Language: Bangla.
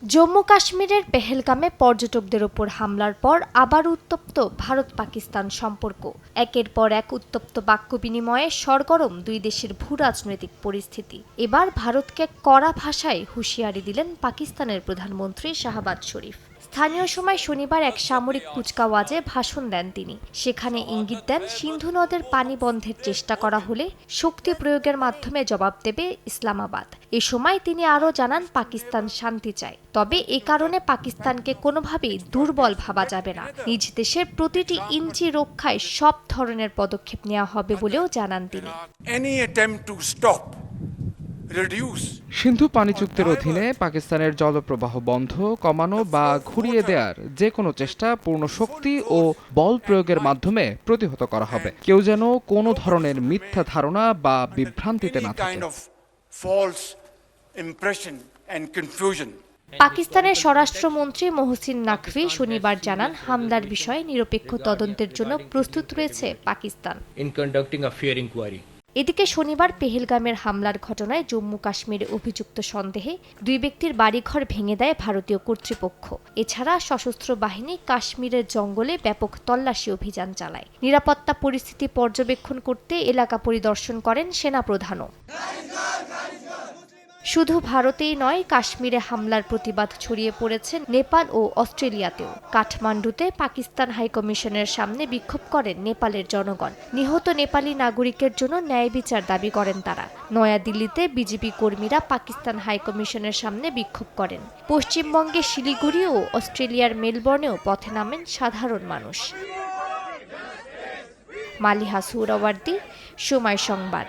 জম্মু কাশ্মীরের পেহেলগামে পর্যটকদের ওপর হামলার পর আবার উত্তপ্ত ভারত পাকিস্তান সম্পর্ক। একের পর এক উত্তপ্ত বাক্য বিনিময়ে সরগরম দুই দেশের ভূরাজনৈতিক পরিস্থিতি। এবার ভারতকে কড়া ভাষায় হুঁশিয়ারি দিলেন পাকিস্তানের প্রধানমন্ত্রী শাহবাজ শরীফ। স্থানীয় সময় শনিবার এক সামরিক কুচকাওয়াজে ভাষণ দেন তিনি। সেখানে ইঙ্গিত দেন সিন্ধু নদের পানি বন্ধের চেষ্টা করা হলে শক্তি প্রয়োগের মাধ্যমে জবাব দেবে ইসলামাবাদ। এ সময় তিনি আরও জানান পাকিস্তান শান্তি চায়, তবে এ কারণে পাকিস্তানকে কোনোভাবেই দুর্বল ভাবা যাবে না। নিজ দেশের প্রতিটি ইঞ্চি রক্ষায় সব ধরনের পদক্ষেপ নেওয়া হবে বলেও জানান তিনি। সিন্ধু পানি চুক্তির অধীনে পাকিস্তানের জলপ্রবাহ বন্ধ, কমানো বা ঘুরিয়ে দেওয়ার যে কোনো চেষ্টা পূর্ণ শক্তি ও বল প্রয়োগের মাধ্যমে প্রতিহত করা হবে। কেউ যেন কোনো ধরনের মিথ্যা ধারণা বা বিভ্রান্তিতে না থাকে। পাকিস্তানের স্বরাষ্ট্রমন্ত্রী মোহসিন নাকভি শনিবার জানান, হামলার বিষয়ে নিরপেক্ষ তদন্তের জন্য প্রস্তুত রয়েছে পাকিস্তান। এদিকে শনিবার পেহেলগামের হামলার ঘটনায় জম্মু কাশ্মীরে অভিযুক্ত সন্দেহে দুই ব্যক্তির বাড়িঘর ভেঙে দেয় ভারতীয় কর্তৃপক্ষ। এছাড়া সশস্ত্র বাহিনী কাশ্মীরের জঙ্গলে ব্যাপক তল্লাশি অভিযান চালায়। নিরাপত্তা পরিস্থিতি পর্যবেক্ষণ করতে এলাকা পরিদর্শন করেন সেনাপ্রধানও। শুধু ভারতেই নয়, কাশ্মীরে হামলার প্রতিবাদ ছড়িয়ে পড়েছে নেপাল ও অস্ট্রেলিয়াতেও। কাঠমান্ডুতে পাকিস্তান হাইকমিশনের সামনে বিক্ষোভ করেন নেপালের জনগণ। নিহত নেপালি নাগরিকের জন্য ন্যায় বিচার দাবি করেন তারা। নয়াদিল্লিতে বিজেপি কর্মীরা পাকিস্তান হাইকমিশনের সামনে বিক্ষোভ করেন। পশ্চিমবঙ্গে শিলিগুড়ি ও অস্ট্রেলিয়ার মেলবোর্নেও পথে নামেন সাধারণ মানুষ। মালিহা সুহরাওয়ার্দী, সময় সংবাদ।